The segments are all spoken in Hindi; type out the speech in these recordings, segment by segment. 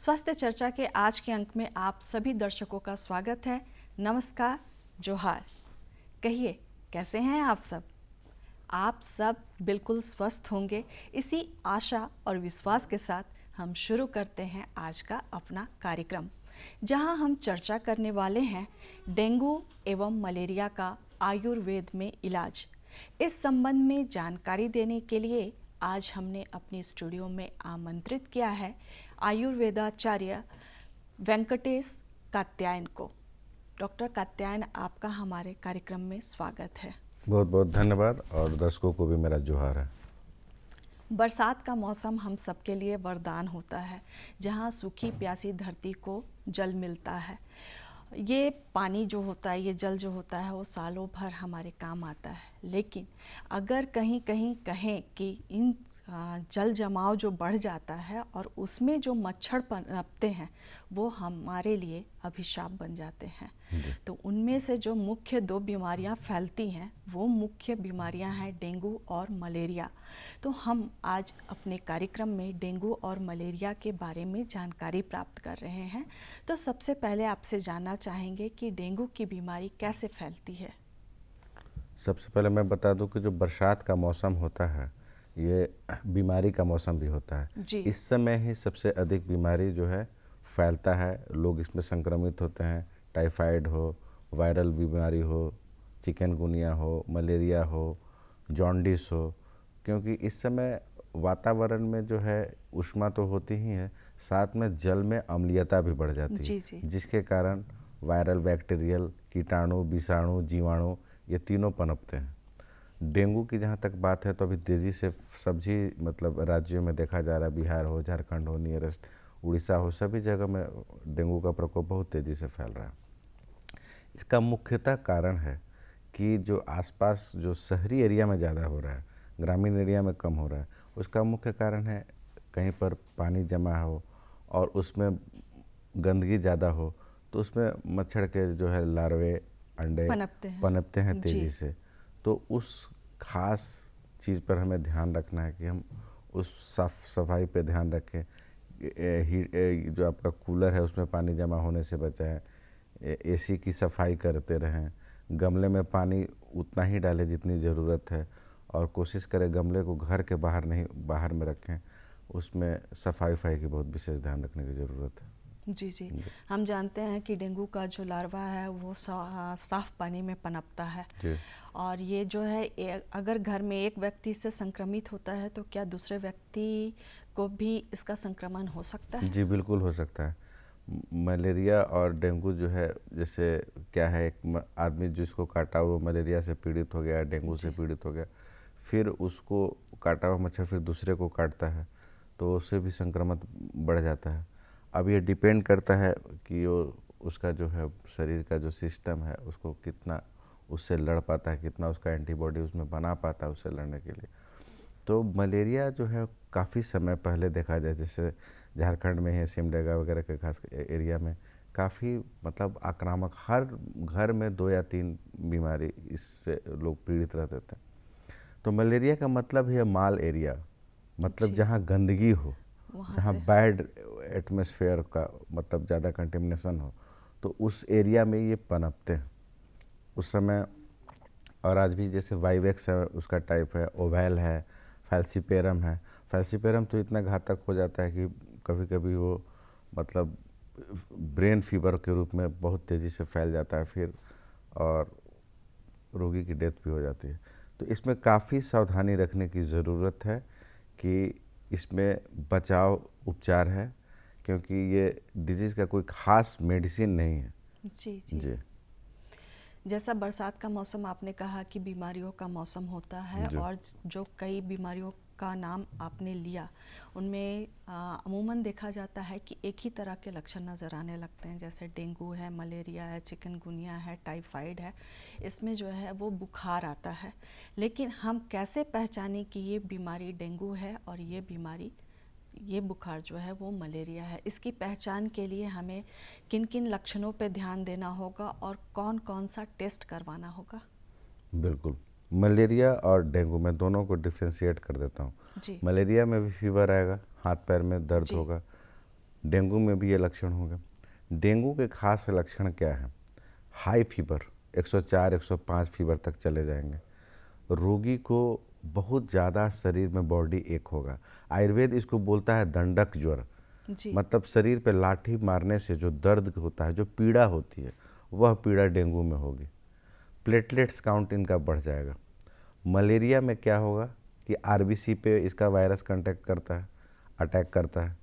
स्वास्थ्य चर्चा के आज के अंक में आप सभी दर्शकों का स्वागत है। नमस्कार, जोहार। कहिए, कैसे हैं आप सब? आप सब बिल्कुल स्वस्थ होंगे, इसी आशा और विश्वास के साथ हम शुरू करते हैं आज का अपना कार्यक्रम, जहां हम चर्चा करने वाले हैं डेंगू एवं मलेरिया का आयुर्वेद में इलाज। इस संबंध में जानकारी देने के लिए आज हमने अपने स्टूडियो में आमंत्रित किया है आयुर्वेदाचार्य वेंकटेश कात्यायन को। डॉक्टर कात्यायन, आपका हमारे कार्यक्रम में स्वागत है। बहुत बहुत धन्यवाद और दर्शकों को भी मेरा जोहार है। बरसात का मौसम हम सबके लिए वरदान होता है, जहाँ सूखी प्यासी धरती को जल मिलता है। ये पानी जो होता है, ये जल जो होता है, वो सालों भर हमारे काम आता है। लेकिन अगर कहीं कहीं कहें कि इन जल जमाव जो बढ़ जाता है और हाँ, जो मच्छर पनपते हैं वो हमारे लिए अभिशाप बन जाते हैं। तो उनमें से जो मुख्य दो बीमारियां फैलती हैं वो मुख्य बीमारियां हैं डेंगू और मलेरिया। तो हम आज अपने कार्यक्रम में डेंगू और मलेरिया के बारे में जानकारी प्राप्त कर रहे हैं। तो सबसे पहले आपसे जानना चाहेंगे कि डेंगू की बीमारी कैसे फैलती है। सबसे पहले मैं बता दूं कि जो बरसात का मौसम होता है ये बीमारी का मौसम भी होता है जी। इस समय ही सबसे अधिक बीमारी जो है फैलता है, लोग इसमें संक्रमित होते हैं। टाइफाइड हो, वायरल बीमारी हो, चिकनगुनिया हो, मलेरिया हो, जॉन्डिस हो, क्योंकि इस समय वातावरण में जो है ऊष्मा तो होती ही है, साथ में जल में अम्लीयता भी बढ़ जाती जी है जी। जिसके कारण वायरल, बैक्टीरियल, कीटाणु, विषाणु, जीवाणु ये तीनों पनपते हैं। डेंगू की जहाँ तक बात है तो अभी तेज़ी से सभी राज्यों में देखा जा रहा है, बिहार हो, झारखंड हो, नियरेस्ट उड़ीसा हो, सभी जगह में डेंगू का प्रकोप बहुत तेज़ी से फैल रहा है। इसका मुख्यतः कारण है कि जो आसपास जो शहरी एरिया में ज़्यादा हो रहा है, ग्रामीण एरिया में कम हो रहा है। उसका मुख्य कारण है कहीं पर पानी जमा हो और उसमें गंदगी ज़्यादा हो तो उसमें मच्छर के जो है लार्वे, अंडे पनपते हैं तेज़ी से। तो उस खास चीज़ पर हमें ध्यान रखना है कि हम उस साफ सफाई पे ध्यान रखें। जो आपका कूलर है उसमें पानी जमा होने से बचाएं, एसी की सफाई करते रहें, गमले में पानी उतना ही डालें जितनी ज़रूरत है और कोशिश करें गमले को घर के बाहर नहीं, बाहर में रखें। उसमें सफाई की बहुत विशेष ध्यान रखने की ज़रूरत है। जी जी। हम जानते हैं कि डेंगू का जो लार्वा है वो साफ पानी में पनपता है जी। और ये जो है अगर घर में एक व्यक्ति से संक्रमित होता है तो क्या दूसरे व्यक्ति को भी इसका संक्रमण हो सकता है? जी बिल्कुल हो सकता है। मलेरिया और डेंगू जो है, जैसे क्या है, एक आदमी जिसको काटा वो मलेरिया से पीड़ित हो गया, डेंगू से पीड़ित हो गया, फिर उसको काटा हुआ मच्छर फिर दूसरे को काटता है तो उससे भी संक्रमण बढ़ जाता है। अब ये डिपेंड करता है कि वो उसका जो है शरीर का जो सिस्टम है उसको कितना उससे लड़ पाता है, कितना उसका एंटीबॉडी उसमें बना पाता है उससे लड़ने के लिए। तो मलेरिया जो है काफ़ी समय पहले देखा जाए, जैसे झारखंड में है, सिमडेगा वगैरह के खास एरिया में काफ़ी आक्रामक, हर घर में 2 या 3 बीमारी इससे लोग पीड़ित रहते थे। तो मलेरिया का मतलब है माल एरिया, मतलब जहाँ गंदगी हो, जहाँ बैड एटमॉस्फेयर का ज़्यादा कंटेमिनेशन हो, तो उस एरिया में ये पनपते हैं उस समय। और आज भी जैसे वाइवेक्स है उसका टाइप है, ओवैल है, फैल्सीपेरम है। फैल्सीपेरम तो इतना घातक हो जाता है कि कभी कभी वो ब्रेन फीवर के रूप में बहुत तेज़ी से फैल जाता है फिर, और रोगी की डेथ भी हो जाती है। तो इसमें काफ़ी सावधानी रखने की ज़रूरत है कि इसमें बचाव उपचार है, क्योंकि ये डिजीज़ का कोई ख़ास मेडिसिन नहीं है। जी जी। जैसा बरसात का मौसम आपने कहा कि बीमारियों का मौसम होता है और जो कई बीमारियों का नाम आपने लिया उनमें अमूमन देखा जाता है कि एक ही तरह के लक्षण नज़र आने लगते हैं, जैसे डेंगू है, मलेरिया है, चिकनगुनिया है, टाइफाइड है। इसमें जो है वो बुखार आता है। लेकिन हम कैसे पहचानें कि ये बीमारी डेंगू है और ये बुखार जो है वो मलेरिया है? इसकी पहचान के लिए हमें किन किन लक्षणों पर ध्यान देना होगा और कौन कौन सा टेस्ट करवाना होगा? बिल्कुल, मलेरिया और डेंगू मैं दोनों को डिफ्रेंशिएट कर देता हूँ। मलेरिया में भी फीवर आएगा, हाथ पैर में दर्द होगा, डेंगू में भी ये लक्षण होंगे। डेंगू के खास लक्षण क्या है? हाई फीवर, 104 105 फीवर तक चले जाएंगे। रोगी को बहुत ज़्यादा शरीर में बॉडी एक होगा। आयुर्वेद इसको बोलता है दंडक ज्वर, जी। मतलब शरीर पे लाठी मारने से जो दर्द होता है, जो पीड़ा होती है, वह पीड़ा डेंगू में होगी। प्लेटलेट्स काउंट इनका बढ़ जाएगा। मलेरिया में क्या होगा कि आरबीसी पे इसका वायरस कांटेक्ट करता है, अटैक करता है,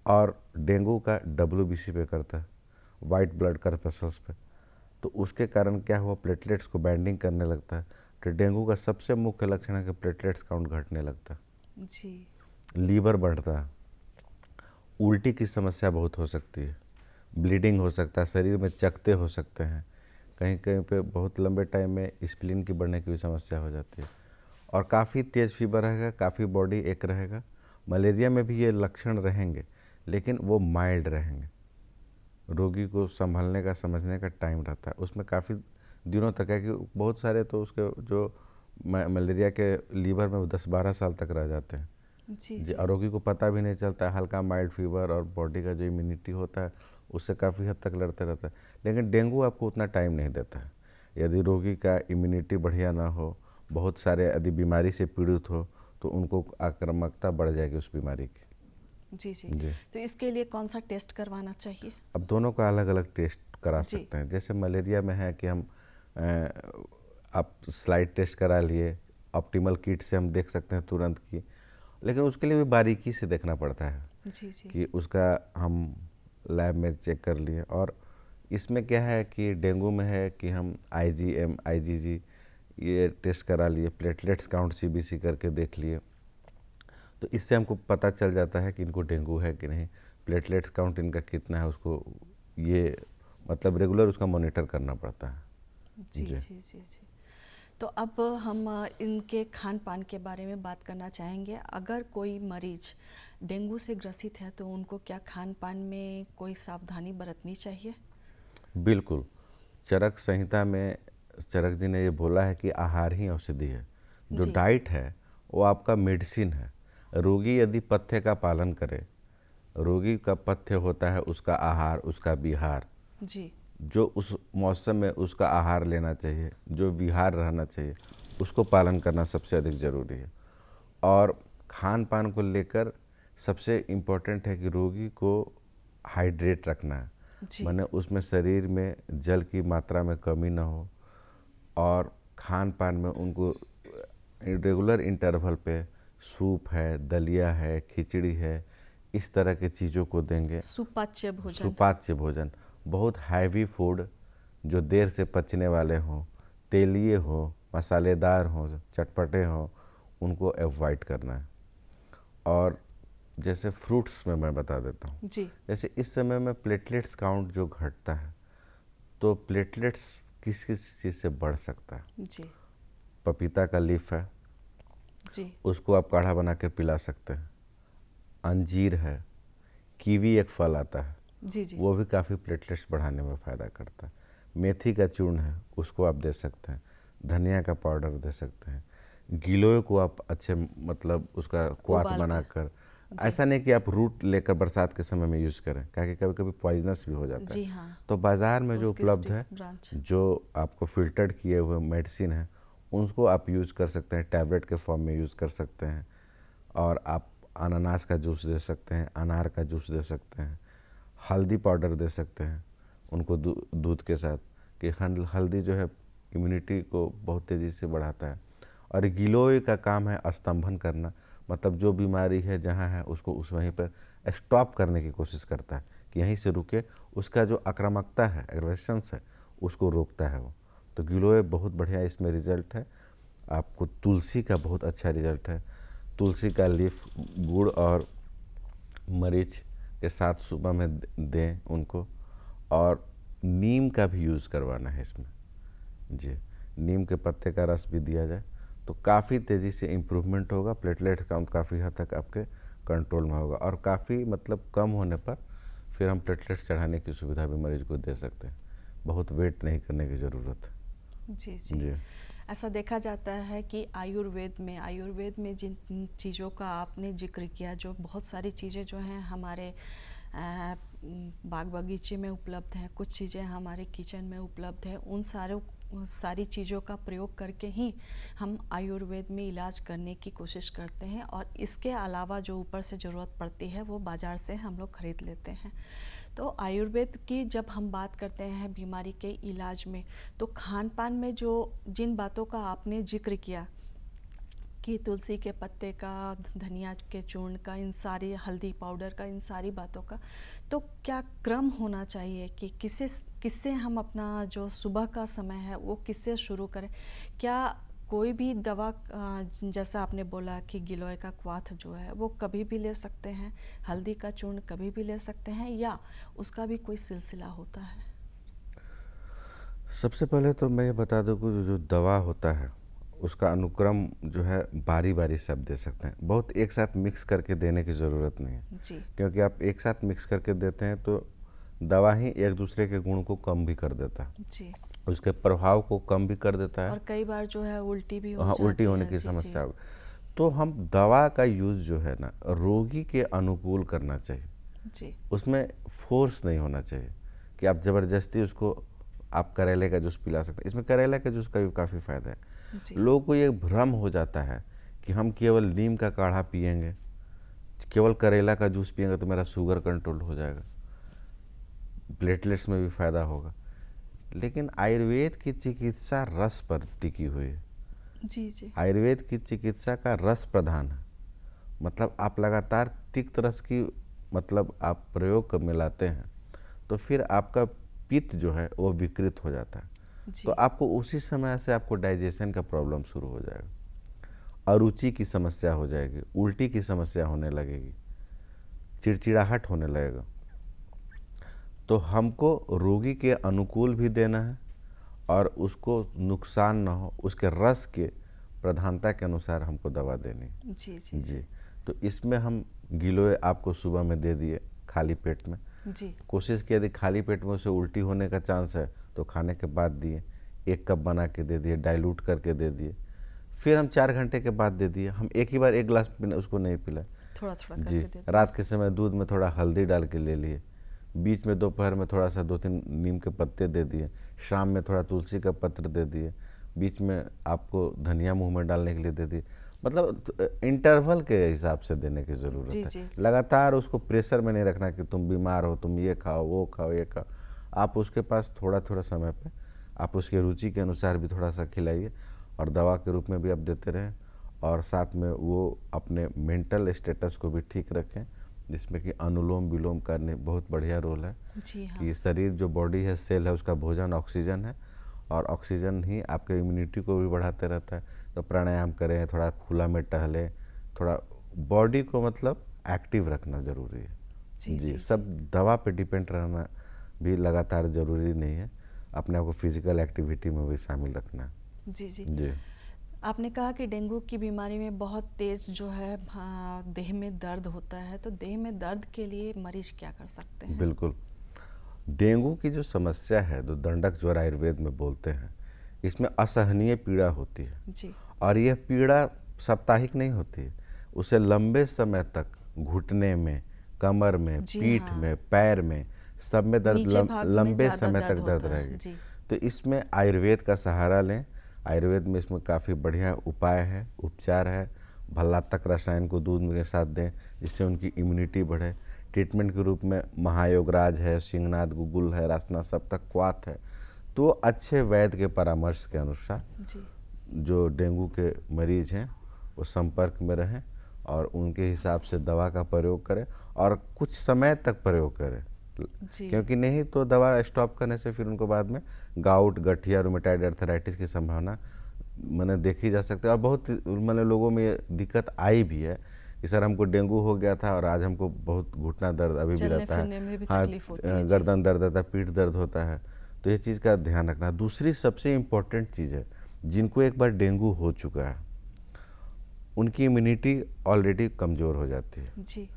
और डेंगू का डब्ल्यूबीसी पे करता है, वाइट ब्लड कॉर्पस्कल्स पे। तो उसके कारण क्या हुआ, प्लेटलेट्स को बाइंडिंग करने लगता है। तो डेंगू का सबसे मुख्य लक्षण है कि प्लेटलेट्स काउंट घटने लगता है। जी। लीवर बढ़ता है, उल्टी की समस्या बहुत हो सकती है, ब्लीडिंग हो सकता है, शरीर में चकते हो सकते हैं, कहीं कहीं पे बहुत लंबे टाइम में स्प्लीन की बढ़ने की भी समस्या हो जाती है, और काफ़ी तेज़ फीवर रहेगा, काफ़ी बॉडी एक रहेगा। मलेरिया में भी ये लक्षण रहेंगे, लेकिन वो माइल्ड रहेंगे। रोगी को संभलने का, समझने का टाइम रहता है, उसमें काफ़ी दिनों तक है कि बहुत सारे तो उसके जो मलेरिया के लीवर में 10-12 साल तक रह जाते हैं। जी। जी, जी। और रोगी को पता भी नहीं चलता है, हल्का माइल्ड फीवर, और बॉडी का जो इम्यूनिटी होता है उससे काफ़ी हद तक लड़ते रहता है। लेकिन डेंगू आपको उतना टाइम नहीं देता है। यदि रोगी का इम्यूनिटी बढ़िया ना हो, बहुत सारे यदि बीमारी से पीड़ित हो, तो उनको आक्रामकता बढ़ जाएगी उस बीमारी की। जी। जी। जी, तो इसके लिए कौन सा टेस्ट करवाना चाहिए? अब दोनों का अलग अलग टेस्ट करा जी। सकते हैं। जैसे मलेरिया में है कि हम आप स्लाइड टेस्ट करा लिए, ऑप्टिमल किट से हम देख सकते हैं तुरंत की, लेकिन उसके लिए भी बारीकी से देखना पड़ता है जी। जी। कि उसका हम लैब में चेक कर लिए। और इसमें क्या है कि डेंगू में है कि हम आईजीएम, आईजीजी ये टेस्ट करा लिए, प्लेटलेट्स काउंट सीबीसी करके देख लिए, तो इससे हमको पता चल जाता है कि इनको डेंगू है कि नहीं। प्लेटलेट्स काउंट इनका कितना है, उसको ये मतलब रेगुलर उसका मॉनिटर करना पड़ता है। जी। जी, जी। जी। जी। तो अब हम इनके खान पान के बारे में बात करना चाहेंगे। अगर कोई मरीज डेंगू से ग्रसित है तो उनको क्या खान पान में कोई सावधानी बरतनी चाहिए? बिल्कुल। चरक संहिता में चरक जी ने ये बोला है कि आहार ही औषधि है। जो जी। डाइट है वो आपका मेडिसिन है। रोगी यदि पथ्य का पालन करे, रोगी का पथ्य होता है उसका आहार, उसका विहार, जी। जो उस मौसम में उसका आहार लेना चाहिए, जो विहार रहना चाहिए, उसको पालन करना सबसे अधिक ज़रूरी है। और खान पान को लेकर सबसे इम्पोर्टेंट है कि रोगी को हाइड्रेट रखना है, जी। माने उसमें शरीर में जल की मात्रा में कमी ना हो, और खान पान में उनको रेगुलर इंटरवल पे सूप है, दलिया है, खिचड़ी है, इस तरह के चीज़ों को देंगे। सुपाच्य भोजन। सुपाच्य भोजन, बहुत हैवी फूड जो देर से पचने वाले हों, तेलीय हो, मसालेदार हों, चटपटे हों, उनको अवॉइड करना है। और जैसे फ्रूट्स में मैं बता देता हूँ, जी। जैसे इस समय में प्लेटलेट्स काउंट जो घटता है, तो प्लेटलेट्स किस किस चीज़ से बढ़ सकता है? जी। पपीता का लीफ है, जी। उसको आप काढ़ा बना के पिला सकते हैं। अंजीर है, कीवी एक फल आता है, जी। जी। वो भी काफ़ी प्लेटलेट्स बढ़ाने में फ़ायदा करता है। मेथी का चूर्ण है, उसको आप दे सकते हैं। धनिया का पाउडर दे सकते हैं। गिलोय को आप अच्छे मतलब उसका क्वाथ उबाल कर। बनाकर, जी। ऐसा नहीं कि आप रूट लेकर बरसात के समय में यूज़ करें, क्योंकि कभी कभी पॉइजनस भी हो जाता है। जी हाँ। तो बाज़ार में जो उसके उपलब्ध है, स्टिक ब्रांच। जो आपको फिल्टर्ड किए हुए मेडिसिन है, उनको आप यूज़ कर सकते हैं, टैबलेट के फॉर्म में यूज़ कर सकते हैं। और आप अनानास का जूस दे सकते हैं, अनार का जूस दे सकते हैं, हल्दी पाउडर दे सकते हैं उनको दूध के साथ, कि हल्दी जो है इम्यूनिटी को बहुत तेज़ी से बढ़ाता है। और गिलोय का काम है स्तंभन करना, मतलब जो बीमारी है जहाँ है उसको उस वहीं पर स्टॉप करने की कोशिश करता है कि यहीं से रुके, उसका जो आक्रामकता है, एग्रेशंस है, उसको रोकता है वो। तो गिलोय बहुत बढ़िया इसमें रिजल्ट है। आपको तुलसी का बहुत अच्छा रिजल्ट है। तुलसी का लीफ गुड़ और मरीच के साथ सुबह में दें उनको, और नीम का भी यूज़ करवाना है इसमें। जी, नीम के पत्ते का रस भी दिया जाए तो काफ़ी तेज़ी से इम्प्रूवमेंट होगा। प्लेटलेट काउंट काफ़ी हद तक आपके कंट्रोल में होगा, और काफ़ी मतलब कम होने पर फिर हम प्लेटलेट्स चढ़ाने की सुविधा भी मरीज को दे सकते हैं। बहुत वेट नहीं करने की ज़रूरत है। जी। जी। जी, ऐसा देखा जाता है कि आयुर्वेद में जिन चीज़ों का आपने जिक्र किया, जो बहुत सारी चीज़ें जो हैं हमारे बाग बगीचे में उपलब्ध है, कुछ चीज़ें हमारे किचन में उपलब्ध है। उन सारी चीज़ों का प्रयोग करके ही हम आयुर्वेद में इलाज करने की कोशिश करते हैं, और इसके अलावा जो ऊपर से ज़रूरत पड़ती है वो बाज़ार से हम लोग ख़रीद लेते हैं। तो आयुर्वेद की जब हम बात करते हैं बीमारी के इलाज में, तो खान पान में जो जिन बातों का आपने जिक्र किया कि तुलसी के पत्ते का, धनिया के चूर्ण का, इन सारी हल्दी पाउडर का, इन सारी बातों का, तो क्या क्रम होना चाहिए कि किससे हम अपना जो सुबह का समय है वो किससे शुरू करें? क्या कोई भी दवा, जैसा आपने बोला कि गिलोय का क्वाथ जो है वो कभी भी ले सकते हैं, हल्दी का चूर्ण कभी भी ले सकते हैं, या उसका भी कोई सिलसिला होता है? सबसे पहले तो मैं ये बता दूं कि जो दवा होता है उसका अनुक्रम जो है बारी बारी से आप दे सकते हैं, बहुत एक साथ मिक्स करके देने की ज़रूरत नहीं है। जी क्योंकि आप एक साथ मिक्स करके देते हैं तो दवा ही एक दूसरे के गुण को कम भी कर देता है, जी। उसके प्रभाव को कम भी कर देता है। और कई बार जो है उल्टी भी हो हाँ, उल्टी जाती होने है। की जी समस्या जी हो। तो हम दवा का यूज़ जो है ना रोगी के अनुकूल करना चाहिए, जी उसमें फोर्स नहीं होना चाहिए कि आप ज़बरदस्ती उसको आप करेले का जूस पिला सकते हैं। इसमें करेले का जूस का भी काफ़ी फ़ायदा है। जी लोगों को ये भ्रम हो जाता है कि हम केवल नीम का काढ़ा पिएंगे, केवल करेला का जूस पिएंगे तो मेरा शुगर कंट्रोल हो जाएगा, प्लेटलेट्स में भी फ़ायदा होगा। लेकिन आयुर्वेद की चिकित्सा रस पर टिकी हुई है। जी जी आयुर्वेद की चिकित्सा का रस प्रधान है, मतलब आप लगातार तिक्त रस की मतलब आप प्रयोग कर मिलाते हैं तो फिर आपका पित्त जो है वो विकृत हो जाता है। तो जी आपको उसी समय से आपको डाइजेशन का प्रॉब्लम शुरू हो जाएगा, अरुचि की समस्या हो जाएगी, उल्टी की समस्या होने लगेगी, चिड़चिड़ाहट होने लगेगा। तो हमको रोगी के अनुकूल भी देना है और उसको नुकसान ना हो, उसके रस के प्रधानता के अनुसार हमको दवा देनी है। जी जी जी, तो इसमें हम गिलोय आपको सुबह में दे दिए खाली पेट में। जी कोशिश किया यदि खाली पेट में उसे उल्टी होने का चांस है तो खाने के बाद दिए, 1 कप बना के दे दिए, डाइल्यूट करके दे दिए। फिर हम 4 घंटे के बाद दे दिए। हम एक ही बार 1 गिलास उसको नहीं पिलाए। थोड़ा थोड़ा जी, करके देते रात के समय दूध में थोड़ा हल्दी डाल के ले लिए, बीच में दोपहर में थोड़ा सा 2-3 नीम के पत्ते दे दिए, शाम में थोड़ा तुलसी का पत्र दे दिए, बीच में आपको धनिया मुंह में डालने के लिए दे दिए। मतलब इंटरवल के हिसाब से देने की ज़रूरत जी है। जी लगातार उसको प्रेशर में नहीं रखना कि तुम बीमार हो, तुम ये खाओ वो खाओ ये खाओ। आप उसके पास थोड़ा थोड़ा समय पे आप उसकी रुचि के अनुसार भी थोड़ा सा खिलाइए और दवा के रूप में भी आप देते रहें, और साथ में वो अपने मेंटल स्टेटस को भी ठीक रखें, जिसमें कि अनुलोम विलोम करने बहुत बढ़िया रोल है। जी हाँ कि शरीर जो बॉडी है, सेल है, उसका भोजन ऑक्सीजन है और ऑक्सीजन ही आपके इम्यूनिटी को भी बढ़ाते रहता है। तो प्राणायाम करें, थोड़ा खुला में टहलें, थोड़ा बॉडी को मतलब एक्टिव रखना ज़रूरी है। जी जी, जी सब दवा पे डिपेंड रहना भी लगातार ज़रूरी नहीं है, अपने आप को फिजिकल एक्टिविटी में भी शामिल रखना है। जी जी जी आपने कहा कि डेंगू की बीमारी में बहुत तेज़ जो है देह में दर्द होता है, तो देह में दर्द के लिए मरीज क्या कर सकते हैं? बिल्कुल। डेंगू की जो समस्या है, जो दंडक ज्वर आयुर्वेद में बोलते हैं, इसमें असहनीय पीड़ा होती है जी और यह पीड़ा साप्ताहिक नहीं होती है। उसे लंबे समय तक घुटने में, कमर में, जी पीठ हाँ, में, पैर में, सब में दर्द नीचे भाग में लंबे ज़्यादा समय दर्द तक दर्द होता है। रहेगी। जी तो इसमें आयुर्वेद का सहारा लें। आयुर्वेद में इसमें काफ़ी बढ़िया उपाय है, उपचार है। भल्लातक रसायन को दूध के साथ दें जिससे उनकी इम्यूनिटी बढ़े। ट्रीटमेंट के रूप में महायोगराज है, सिंहनाथ गुगुल है, रासना सप्तक क्वाथ है। तो अच्छे वैद्य के परामर्श के अनुसार जी जो डेंगू के मरीज हैं वो संपर्क में रहें और उनके हिसाब से दवा का प्रयोग करें और कुछ समय तक प्रयोग करें, जी क्योंकि नहीं तो दवा स्टॉप करने से फिर उनको बाद में गाउट, गठिया, रूमेटाइड अर्थराइटिस की संभावना मैंने देखी जा सकती है। और बहुत मैंने लोगों में ये दिक्कत आई भी है कि सर हमको डेंगू हो गया था और आज हमको बहुत घुटना दर्द अभी भी चलने रहता है, फिरने में भी हाँ, तकलीफ होती है। जी गर्दन दर्द रहता है, पीठ दर्द होता है। तो ये चीज़ का ध्यान रखना। दूसरी सबसे इम्पोर्टेंट चीज़ है, जिनको एक बार डेंगू हो चुका है उनकी इम्यूनिटी ऑलरेडी कमज़ोर हो जाती है, जी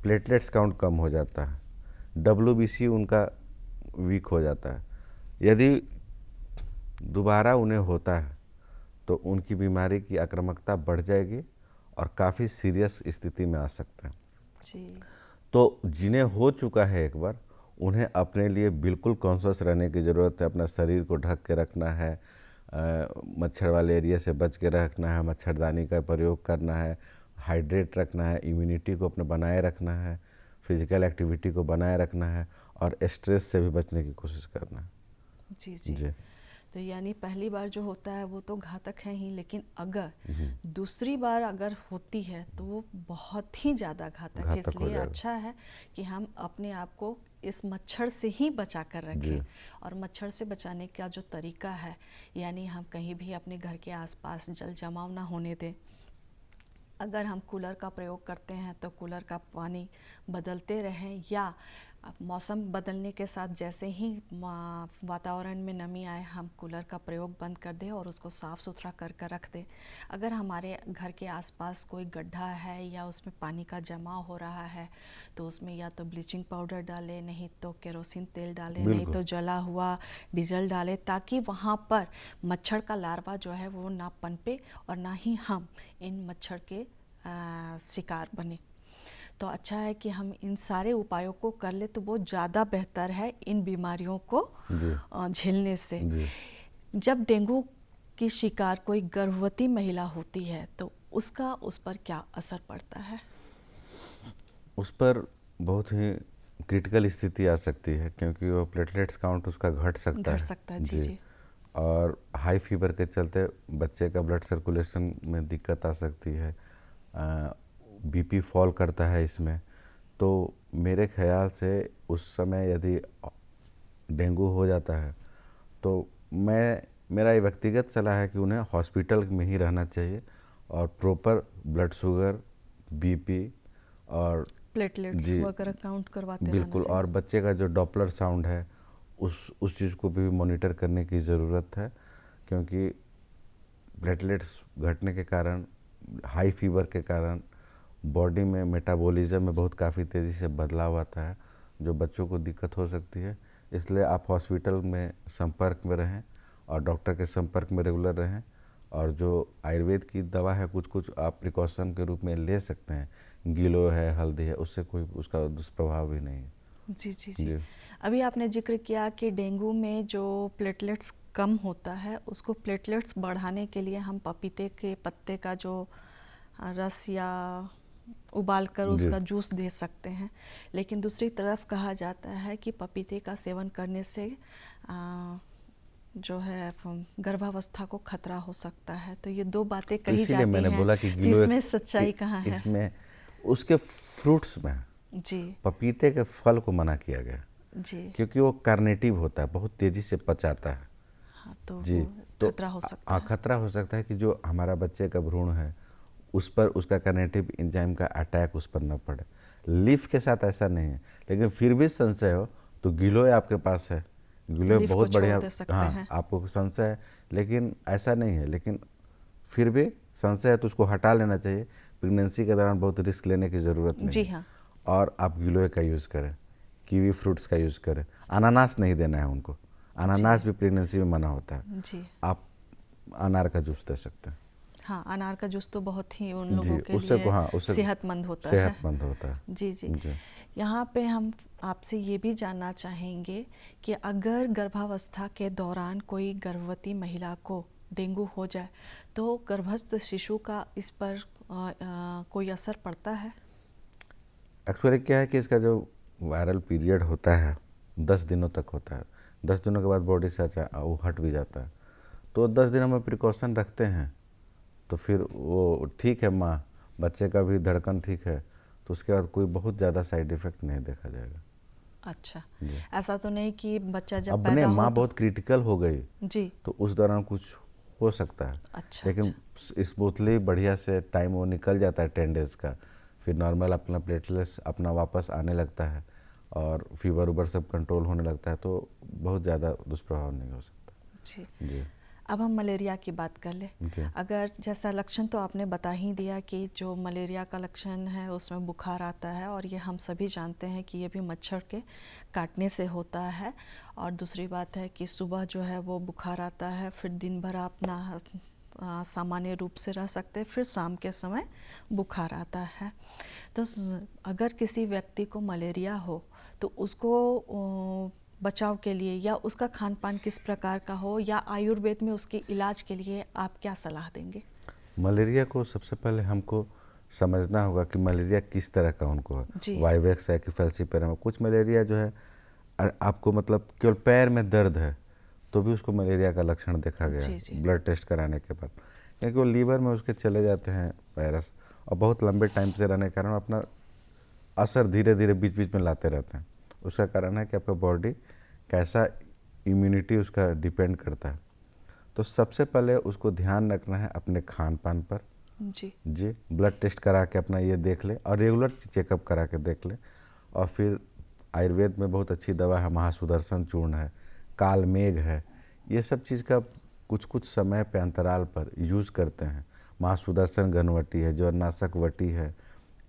प्लेटलेट्स काउंट कम हो जाता है, WBC उनका वीक हो जाता है। यदि दोबारा उन्हें होता है तो उनकी बीमारी की आक्रामकता बढ़ जाएगी और काफ़ी सीरियस स्थिति में आ सकते हैं। जी तो जिन्हें हो चुका है एक बार, उन्हें अपने लिए बिल्कुल कॉन्शियस रहने की ज़रूरत है। अपना शरीर को ढक के रखना है, मच्छर वाले एरिया से बच के रखना है, मच्छरदानी का प्रयोग करना है, हाइड्रेट रखना है, इम्यूनिटी को अपने बनाए रखना है, फिजिकल एक्टिविटी को बनाए रखना है, और स्ट्रेस से भी बचने की कोशिश करना है। जी जी। जी। तो यानी पहली बार जो होता है वो तो घातक है ही, लेकिन अगर दूसरी बार अगर होती है तो वो बहुत ही ज़्यादा घातक है। घातक हो इसलिए जाएगा। अच्छा है कि हम अपने आप को इस मच्छर से ही बचा कर रखें। और मच्छर से बचाने का जो तरीका है, यानी हम कहीं भी अपने घर के आसपास जल जमाव ना होने दें। अगर हम कूलर का प्रयोग करते हैं तो कूलर का पानी बदलते रहें, या मौसम बदलने के साथ जैसे ही वातावरण में नमी आए हम कूलर का प्रयोग बंद कर दें और उसको साफ़ सुथरा कर कर रख दें। अगर हमारे घर के आसपास कोई गड्ढा है या उसमें पानी का जमाव हो रहा है तो उसमें या तो ब्लीचिंग पाउडर डालें, नहीं तो केरोसिन तेल डालें, नहीं तो जला हुआ डीजल डालें, ताकि वहाँ पर मच्छर का लार्वा जो है वो ना पनपे और ना ही हम इन मच्छर के शिकार बने। तो अच्छा है कि हम इन सारे उपायों को कर ले तो वो ज़्यादा बेहतर है इन बीमारियों को झेलने से। जब डेंगू की शिकार कोई गर्भवती महिला होती है तो उसका उस पर क्या असर पड़ता है? उस पर बहुत ही क्रिटिकल स्थिति आ सकती है, क्योंकि वो प्लेटलेट्स काउंट उसका घट सकता है। जी जी। और हाई फीवर के चलते बच्चे का ब्लड सर्कुलेशन में दिक्कत आ सकती है, बीपी फॉल करता है इसमें। तो मेरे ख्याल से उस समय यदि डेंगू हो जाता है तो मेरा ये व्यक्तिगत सलाह है कि उन्हें हॉस्पिटल में ही रहना चाहिए और प्रॉपर ब्लड शुगर, बीपी और प्लेटलेट्स वगैरह काउंट करवाते रहना बिल्कुल। चाहिए। और बच्चे का जो डॉपलर साउंड है उस चीज़ को भी मॉनिटर करने की ज़रूरत है, क्योंकि प्लेटलेट्स घटने के कारण, हाई फीवर के कारण बॉडी में मेटाबॉलिज्म में बहुत काफ़ी तेज़ी से बदलाव आता है, जो बच्चों को दिक्कत हो सकती है। इसलिए आप हॉस्पिटल में संपर्क में रहें और डॉक्टर के संपर्क में रेगुलर रहें, और जो आयुर्वेद की दवा है कुछ कुछ आप प्रिकॉशन के रूप में ले सकते हैं, गिलो है, हल्दी है, उससे कोई उसका दुष्प्रभाव भी नहीं है। जी जी जी। अभी आपने जिक्र किया कि डेंगू में जो प्लेटलेट्स कम होता है उसको प्लेटलेट्स बढ़ाने के लिए हम पपीते के पत्ते का जो रस या उबाल कर उसका जूस दे सकते हैं, लेकिन दूसरी तरफ कहा जाता है कि पपीते का सेवन करने से जो है गर्भावस्था को खतरा हो सकता है। तो ये दो बातें कही जाती मैंने हैं, बोला कि तो इसमें सच्चाई कहाँ है? इसमें उसके फ्रूट्स में जी पपीते के फल को मना किया गया जी, क्योंकि वो कार्नेटिव होता है, बहुत तेज़ी से पचाता है। हाँ, तो जी, तो खतरा हो सकता है। खतरा हो सकता है कि जो हमारा बच्चे का भ्रूण है उस पर उसका कार्नेटिव एंजाइम का अटैक उस पर न पड़े। लीफ के साथ ऐसा नहीं है, लेकिन फिर भी संशय हो तो गिलोय आपके पास है, गिलोय बहुत बढ़िया। हाँ, आपको संशय है लेकिन ऐसा नहीं है, लेकिन फिर भी संशय है तो उसको हटा लेना चाहिए। प्रेगनेंसी के दौरान बहुत रिस्क लेने की ज़रूरत नहीं। जी हाँ। और आप गिलोय का यूज़ करें, कीवी फ्रूट्स का यूज़ करें। अनानास नहीं देना है उनको, अनानास भी प्रेगनेंसी में मना होता है। जी, आप अनार का जूस दे सकते हैं। हाँ, अनार का जूस तो बहुत ही उन लोगों के लिए सेहतमंद होता है। सेहतमंद होता है। जी जी। यहाँ पे हम आपसे ये भी जानना चाहेंगे कि अगर गर्भावस्था के दौरान कोई गर्भवती महिला को डेंगू हो जाए तो गर्भस्थ शिशु का इस पर कोई असर पड़ता है? एक्चुअली क्या है कि इसका जो वायरल पीरियड होता है 10 दिनों तक होता है। 10 दिनों के बाद बॉडी से वो हट भी जाता है। तो 10 दिन हम प्रिकॉशन रखते हैं तो फिर वो ठीक है, माँ बच्चे का भी धड़कन ठीक है, तो उसके बाद कोई बहुत ज़्यादा साइड इफ़ेक्ट नहीं देखा जाएगा। अच्छा, ऐसा तो नहीं कि बच्चा जब अपने पैदा हो माँ तो बहुत क्रिटिकल हो गई जी तो उस दौरान कुछ हो सकता है। अच्छा, लेकिन स्मूथली बढ़िया से टाइम वो निकल जाता है 10 डेज़ का, फिर नॉर्मल अपना प्लेटलेट्स अपना वापस आने लगता है और फीवर उबर सब कंट्रोल होने लगता है, तो बहुत ज़्यादा दुष्प्रभाव नहीं हो सकता। जी। अब हम मलेरिया की बात कर लें। अगर जैसा लक्षण तो आपने बता ही दिया कि जो मलेरिया का लक्षण है उसमें बुखार आता है, और ये हम सभी जानते हैं कि ये भी मच्छर के काटने से होता है। और दूसरी बात है कि सुबह जो है वो बुखार आता है, फिर दिन भर अपना सामान्य रूप से रह सकते हैं, फिर शाम के समय बुखार आता है। तो अगर किसी व्यक्ति को मलेरिया हो तो उसको बचाव के लिए या उसका खान पान किस प्रकार का हो, या आयुर्वेद में उसके इलाज के लिए आप क्या सलाह देंगे? मलेरिया को सबसे पहले हमको समझना होगा कि मलेरिया किस तरह का उनको है। जी। वाइवेक्स है कि फैल्सीपेरम है। कुछ मलेरिया जो है आपको मतलब केवल पैर में दर्द है तो भी उसको मलेरिया का लक्षण देखा गया जी, है जी। ब्लड टेस्ट कराने के बाद, क्योंकि वो लीवर में उसके चले जाते हैं वायरस, और बहुत लंबे टाइम से रहने के कारण अपना असर धीरे धीरे बीच बीच में लाते रहते हैं। उसका कारण है कि आपका बॉडी कैसा इम्यूनिटी उसका डिपेंड करता है। तो सबसे पहले उसको ध्यान रखना है अपने खान पान पर। जी। जी, ब्लड टेस्ट करा के अपना ये देख ले और रेगुलर चेकअप करा के देख ले। और फिर आयुर्वेद में बहुत अच्छी दवा है, महासुदर्शन चूर्ण है, काल मेघ है, ये सब चीज़ का कुछ कुछ समय पे अंतराल पर यूज़ करते हैं। महासुदर्शन घनवटी है, ज्वरनाशक वटी है,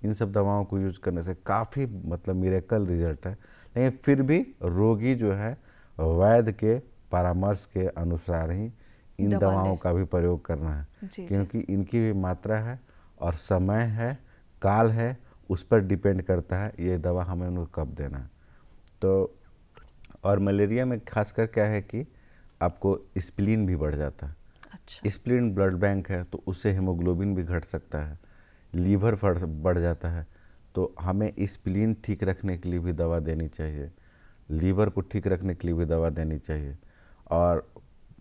इन सब दवाओं को यूज़ करने से काफ़ी मतलब मिरेकल रिजल्ट है। लेकिन फिर भी रोगी जो है वैद्य के परामर्श के अनुसार ही इन दवा दवाओं ले। का भी प्रयोग करना है, जी, जी। क्योंकि इनकी भी मात्रा है और समय है, काल है, उस पर डिपेंड करता है ये दवा हमें उनको कब देना है। तो और मलेरिया में खासकर क्या है कि आपको स्प्लीन भी बढ़ जाता है। अच्छा। स्प्लीन ब्लड बैंक है तो उससे हीमोग्लोबिन भी घट सकता है, लीवर बढ़ जाता है, तो हमें स्प्लीन ठीक रखने के लिए भी दवा देनी चाहिए, लीवर को ठीक रखने के लिए भी दवा देनी चाहिए, और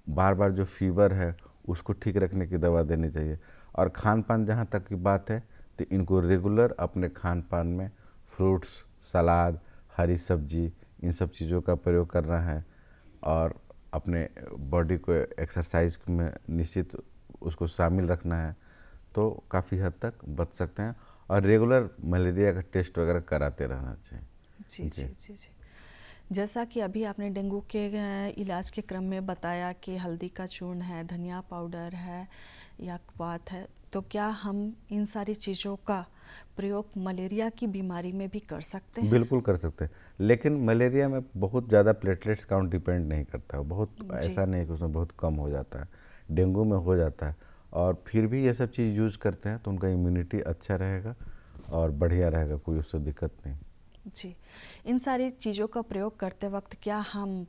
बार बार जो फीवर है उसको ठीक रखने की दवा देनी चाहिए। और खान पान जहाँ तक की बात है तो इनको रेगुलर अपने खान पान में फ्रूट्स, सलाद, हरी सब्जी, इन सब चीज़ों का प्रयोग करना है, और अपने बॉडी को एक्सरसाइज में निश्चित उसको शामिल रखना है, तो काफ़ी हद तक बच सकते हैं। और रेगुलर मलेरिया का टेस्ट वगैरह कराते रहना चाहिए। जी, जी, जी, जी। जैसा कि अभी आपने डेंगू के इलाज के क्रम में बताया कि हल्दी का चूर्ण है, धनिया पाउडर है या क्वाथ है, तो क्या हम इन सारी चीज़ों का प्रयोग मलेरिया की बीमारी में भी कर सकते हैं? बिल्कुल कर सकते हैं, लेकिन मलेरिया में बहुत ज़्यादा प्लेटलेट्स काउंट डिपेंड नहीं करता है, बहुत जी। ऐसा नहीं है कि उसमें बहुत कम हो जाता है, डेंगू में हो जाता है। और फिर भी ये सब चीज़ यूज़ करते हैं तो उनका इम्यूनिटी अच्छा रहेगा और बढ़िया रहेगा, कोई उससे दिक्कत नहीं। जी। इन सारी चीज़ों का प्रयोग करते वक्त क्या हम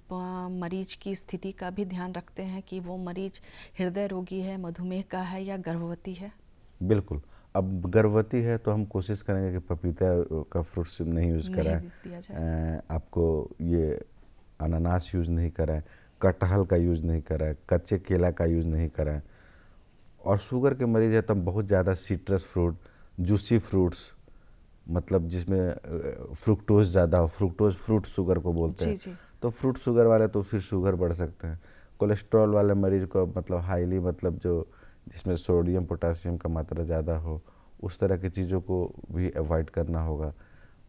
मरीज की स्थिति का भी ध्यान रखते हैं कि वो मरीज हृदय रोगी है, मधुमेह का है या गर्भवती है? बिल्कुल। अब गर्भवती है तो हम कोशिश करेंगे कि पपीता का फ्रूट्स नहीं यूज़ नहीं कराएं, दिया जाए। आपको ये अनानास यूज़ नहीं कराएं, कटहल का यूज़ नहीं कराएं, कच्चे केला का यूज़ नहीं कराएं। और शुगर के मरीज है तो हम बहुत ज़्यादा सिट्रस फ्रूट, जूसी फ्रूट्स, मतलब जिसमें फ्रुक्टोज ज़्यादा हो, फ्रुक्टोज फ्रूट शुगर को बोलते जी, हैं, जी। तो फ्रूट शुगर वाले तो फिर शुगर बढ़ सकते हैं। कोलेस्ट्रॉल वाले मरीज को मतलब हाईली मतलब जो जिसमें सोडियम पोटासियम का मात्रा ज़्यादा हो, उस तरह की चीज़ों को भी अवॉइड करना होगा,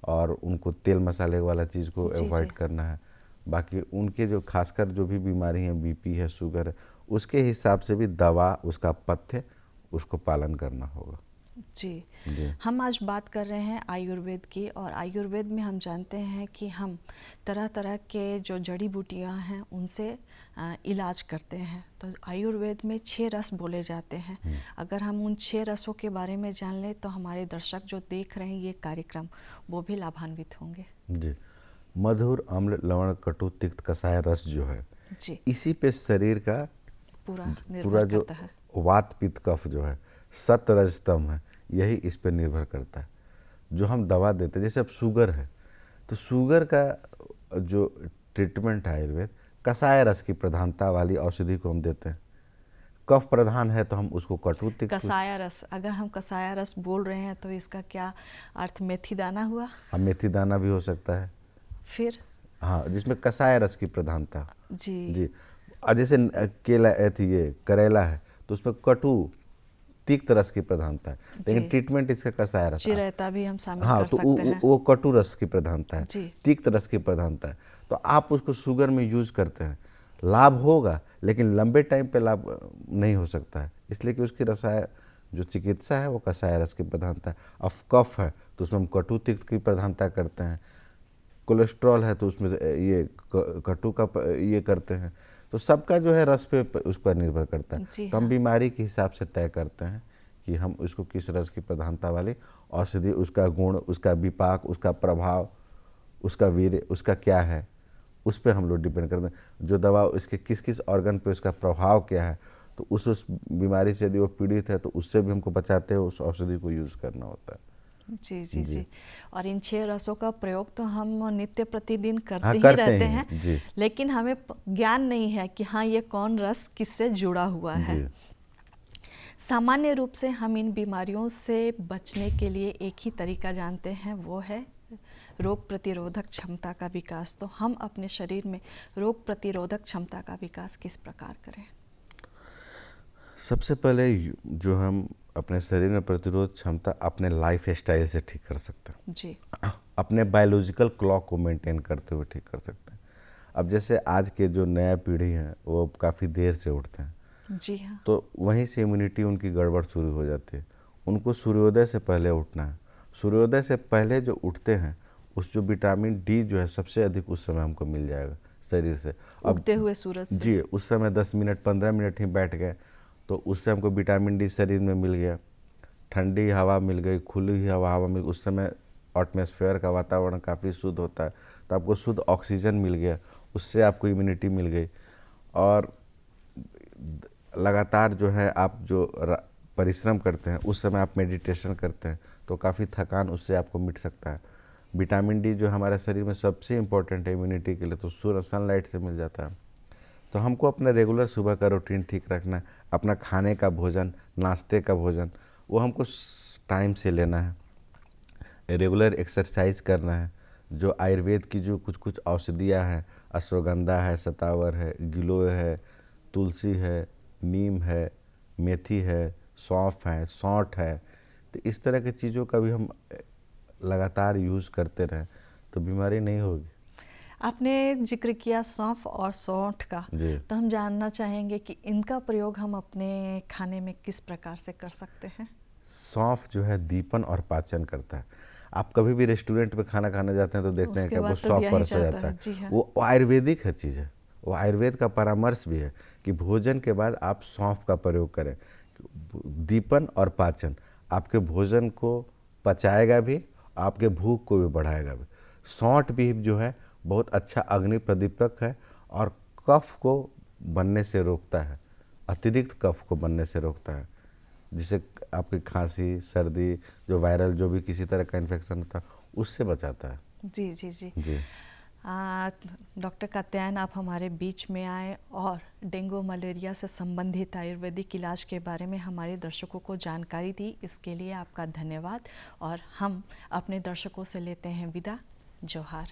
और उनको तेल मसाले वाला चीज़ को जी, जी। अवॉइड करना है। बाकी उनके जो खासकर जो भी बीमारी है, बीपी है, शुगर है, उसके हिसाब से भी दवा, उसका पथ्य, उसको पालन करना होगा। जी। जी। हम आज बात कर रहे हैं आयुर्वेद की, और आयुर्वेद में हम जानते हैं कि हम तरह तरह के जो जड़ी बूटियां हैं उनसे इलाज करते हैं। तो आयुर्वेद में 6 रस बोले जाते हैं। अगर हम उन 6 रसों के बारे में जान लें तो हमारे दर्शक जो देख रहे हैं ये कार्यक्रम, वो भी लाभान्वित होंगे। जी, मधुर, अम्ल, लवण, कटु, तिक्त, कषाय रस जो है, जी। इसी पे शरीर का पूरा पूरा निर्भर जो करता है। वात पित्त कफ जो है, सत रज तम है, यही इस पे निर्भर करता है। जो हम दवा देते हैं, जैसे अब शुगर है तो शुगर का जो ट्रीटमेंट है आयुर्वेद, कषाय रस की प्रधानता वाली औषधि को हम देते हैं। कफ प्रधान है तो हम उसको कटु तिक्त, कसाया रस, अगर हम कसाया रस बोल रहे हैं तो इसका क्या अर्थ मेथी दाना हुआ? हम मेथी दाना भी हो सकता है, फिर? हाँ, जिसमें कषाय रस की प्रधानता। जी। जी। और जैसे केला थी, ये करेला है तो उसमें कटु तिक्त रस की प्रधानता है, लेकिन जी। ट्रीटमेंट इसका कषाय रस। चिरैता भी हम शामिल हाँ, कर तो सकते हैं। वो कटु रस की प्रधानता है, जी। तिक्त रस की प्रधानता है। तो आप उसको शुगर में यूज करते हैं, लाभ होगा, लेकिन लंबे टाइम पे लाभ नहीं हो सकता है, इसलिए कि उसकी रसाय जो चिकित्सा है वो कषाय रस की प्रधानता है। अब कफ है तो उसमें हम कटु तिक्त की प्रधानता करते हैं। कोलेस्ट्रॉल है तो उसमें ये कटु का ये करते हैं। तो सबका जो है रस पे उस पर निर्भर करता है। जी तो हम हाँ। बीमारी के हिसाब से तय करते हैं कि हम उसको किस रस की प्रधानता वाली औषधि, उसका गुण, उसका विपाक, उसका प्रभाव, उसका वीर्य, उसका क्या है, उस पर हम लोग डिपेंड करते हैं। जो दवा इसके किस किस ऑर्गन पे उसका प्रभाव क्या है, तो उस बीमारी से यदि वो पीड़ित है तो उससे भी हमको बचाते हुए उस औषधि को यूज़ करना होता है। जी जी जी। जी। और इन 6 रसों का प्रयोग तो हम नित्य प्रतिदिन हाँ, करते ही करते रहते ही हैं, हैं। जी लेकिन हमें ज्ञान नहीं है कि हाँ ये कौन रस किससे जुड़ा हुआ है। जी सामान्य रूप से हम इन बीमारियों से बचने के लिए एक ही तरीका जानते हैं, वो है रोग प्रतिरोधक क्षमता का विकास। तो हम अपने शरीर में रोग प्रतिरोधक क्षमता का विकास किस प्रकार करें? सबसे पहले जो हम अपने शरीर में प्रतिरोध क्षमता अपने लाइफ स्टाइल से ठीक कर सकते हैं, जी अपने बायोलॉजिकल क्लॉक को मेंटेन करते हुए ठीक कर सकते हैं। अब जैसे आज के जो नया पीढ़ी है वो काफ़ी देर से उठते हैं, जी हाँ। तो वहीं से इम्यूनिटी उनकी गड़बड़ शुरू हो जाती है। उनको सूर्योदय से पहले उठना है। सूर्योदय से पहले जो उठते हैं उस जो विटामिन डी जो है सबसे अधिक उस समय हमको मिल जाएगा शरीर से। अब उगते हुए सूरज से। जी, उस समय 10 मिनट 15 मिनट ही बैठ गए तो उससे हमको विटामिन डी शरीर में मिल गया, ठंडी हवा मिल गई, खुली हुई हवा मिल, उस समय एटमॉस्फेयर का वातावरण काफ़ी शुद्ध होता है, तो आपको शुद्ध ऑक्सीजन मिल गया, उससे आपको इम्यूनिटी मिल गई। और लगातार जो है आप जो परिश्रम करते हैं उस समय आप मेडिटेशन करते हैं तो काफ़ी थकान उससे आपको मिट सकता है। विटामिन डी जो हमारे शरीर में सबसे इम्पोर्टेंट है इम्यूनिटी के लिए, तो सूर्य सनलाइट से मिल जाता है। तो हमको अपना रेगुलर सुबह का रूटीन ठीक रखना है। अपना खाने का भोजन, नाश्ते का भोजन, वो हमको टाइम से लेना है। रेगुलर एक्सरसाइज करना है। जो आयुर्वेद की जो कुछ कुछ औषधियाँ हैं, अश्वगंधा है, शतावर है, गिलोय है, तुलसी है, नीम है, मेथी है, सौंफ है, सौंठ है, तो इस तरह की चीज़ों का भी हम लगातार यूज़ करते रहें तो बीमारी नहीं होगी। आपने जिक्र किया सौंफ और सौंठ का, जी। तो हम जानना चाहेंगे कि इनका प्रयोग हम अपने खाने में किस प्रकार से कर सकते हैं? सौंफ जो है दीपन और पाचन करता है। आप कभी भी रेस्टोरेंट में खाना खाने जाते हैं तो देखते हैं उसके कि वो बाद तो सौंफ दिया ही परसा जाता जाता है। है। जी हाँ। वो आयुर्वेदिक है चीज़ है, वो आयुर्वेद का परामर्श भी है कि भोजन के बाद आप सौंफ का प्रयोग करें। दीपन और पाचन आपके भोजन को पचाएगा भी, आपके भूख को भी बढ़ाएगा भी। सौंठ भी जो है बहुत अच्छा अग्नि प्रदीपक है और कफ को बनने से रोकता है, अतिरिक्त कफ को बनने से रोकता है, जिससे आपकी खांसी, सर्दी, जो वायरल जो भी किसी तरह का इन्फेक्शन होता है उससे बचाता है। जी जी जी। जी डॉक्टर कात्यायन, आप हमारे बीच में आए और डेंगू मलेरिया से संबंधित आयुर्वेदिक इलाज के बारे में हमारे दर्शकों को जानकारी दी, इसके लिए आपका धन्यवाद। और हम अपने दर्शकों से लेते हैं विदा। जोहार।